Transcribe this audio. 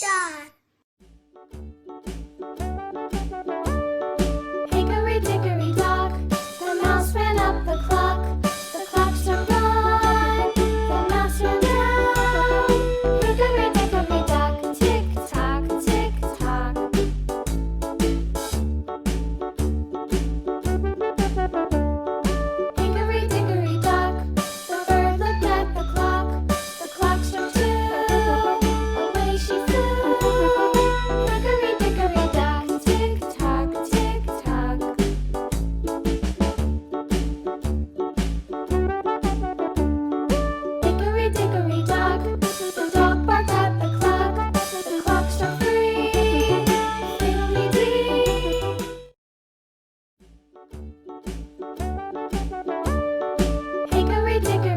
dog. Hickory dickory dock, the mouse ran up the clock. The clock struck one, the mouse ran down. Hickory dickory dock, tick tock, tick tock. Hickory dickory dock, the bird looked at the clock. The clock struck two, away she flew. Hickory dickory dock, tick tock, tick tock. Hickory dickory dock, the dog barked at the clock. The clock struck three, fiddly-dee. Hickory dickory